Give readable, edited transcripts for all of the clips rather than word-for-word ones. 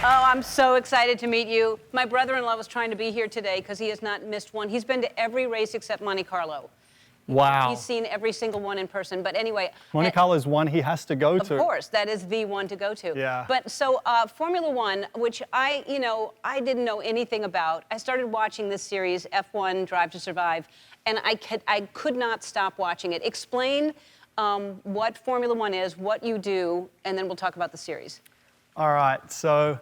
Oh, I'm so excited to meet you. My brother-in-law was trying to be here today because he has not missed one. He's been to every race except Monte Carlo. Wow. He's seen every single one in person. But anyway. Monte Carlo is one he has to go to. Of course, that is the one to go to. Yeah. But so Formula One, which I didn't know anything about. I started watching this series, F1 Drive to Survive, and I could not stop watching it. Explain what Formula One is, what you do, and then we'll talk about the series. All right, so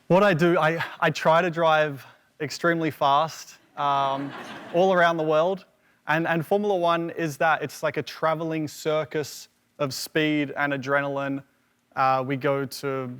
what I do, I try to drive extremely fast all around the world. And Formula One is that. It's like a traveling circus of speed and adrenaline. We go to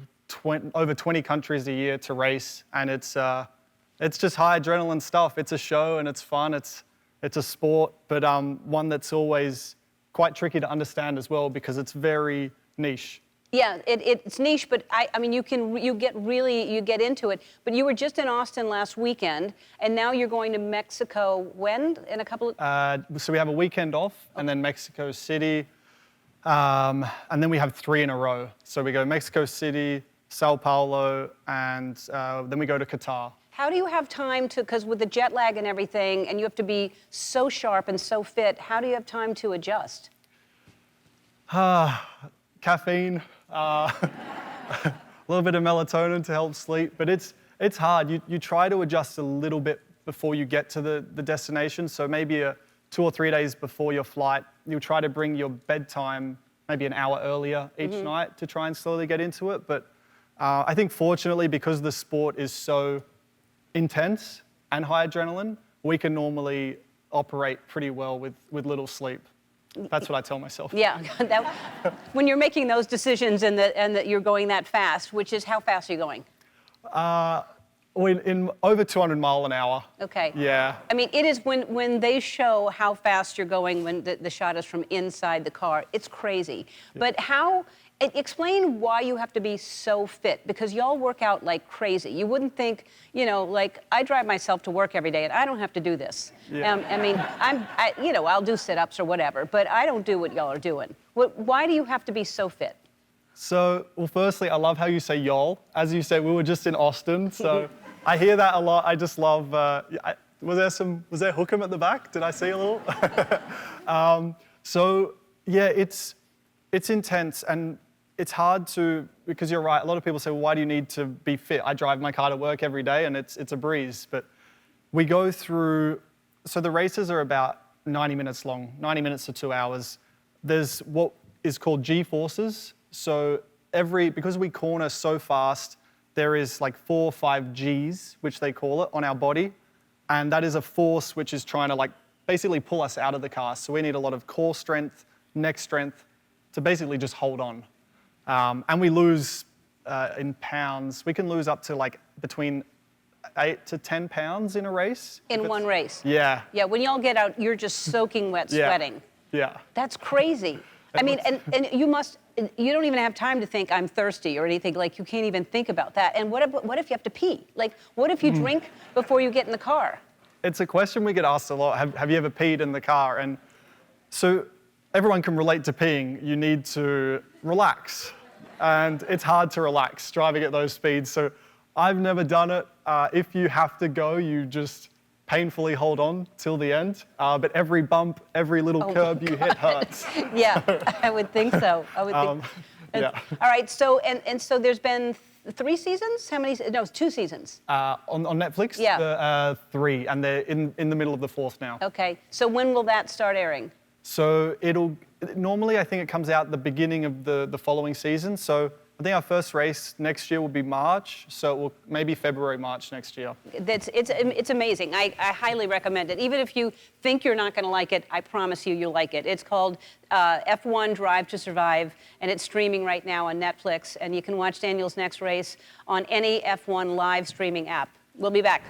over 20 countries a year to race, and it's just high adrenaline stuff. It's a show and it's fun. It's a sport, but one that's always quite tricky to understand as well because it's very niche. Yeah, it's niche, but I mean, you get into it. But you were just in Austin last weekend, and now you're going to Mexico when? In a couple of... So we have a weekend off, and then Mexico City, and then we have 3 in a row. So we go Mexico City, Sao Paulo, and then we go to Qatar. How do you have time to, because with the jet lag and everything, and you have to be so sharp and so fit, how do you have time to adjust? Caffeine, a little bit of melatonin to help sleep, but it's hard. You try to adjust a little bit before you get to the destination. So maybe 2 or 3 days before your flight, you'll try to bring your bedtime maybe an hour earlier each night to try and slowly get into it. But I think fortunately, because the sport is so intense and high adrenaline, we can normally operate pretty well with little sleep. That's what I tell myself. Yeah, when you're making those decisions and that you're going that fast, which is how fast are you going? In over 200 miles an hour. Okay. Yeah. I mean, it is when they show how fast you're going when the shot is from inside the car, it's crazy. Yeah. But explain why you have to be so fit, because y'all work out like crazy. You wouldn't think, like I drive myself to work every day and I don't have to do this. Yeah. I mean, I'll do sit-ups or whatever, but I don't do what y'all are doing. Why do you have to be so fit? So, well, firstly, I love how you say y'all. As you said, we were just in Austin, so I hear that a lot. I just love, was there hookem at the back? Did I see a little? So, yeah, it's intense and it's hard because you're right, a lot of people say, well, why do you need to be fit? I drive my car to work every day and it's a breeze. But we go through, so the races are about 90 minutes long, 90 minutes to 2 hours. There's what is called G-forces. So because we corner so fast, there is like 4 or 5 Gs, which they call it, on our body. And that is a force which is trying to basically pull us out of the car. So we need a lot of core strength, neck strength, to basically just hold on. And we lose in pounds. We can lose up to between 8 to 10 pounds in a race. In one race? Yeah. Yeah, when y'all get out, you're just soaking wet, sweating. Yeah. That's crazy. I mean, and you don't even have time to think I'm thirsty or anything. You can't even think about that. And what if you have to pee? What if you drink before you get in the car? It's a question we get asked a lot. Have you ever peed in the car? And so everyone can relate to peeing. You need to relax. And it's hard to relax driving at those speeds. So I've never done it. If you have to go, you just painfully hold on till the end. But every bump, every little curb you hit hurts. Yeah, I would think so. Yeah. All right, so and so there's been 3 seasons? How many? No, 2 seasons. On Netflix? Yeah. 3, and they're in the middle of the 4th now. Okay, so when will that start airing? So normally I think it comes out the beginning of the following season. So I think our first race next year will be March. So it will maybe February, March next year. It's amazing. I highly recommend it. Even if you think you're not going to like it, I promise you'll like it. It's called F1 Drive to Survive, and it's streaming right now on Netflix. And you can watch Daniel's next race on any F1 live streaming app. We'll be back.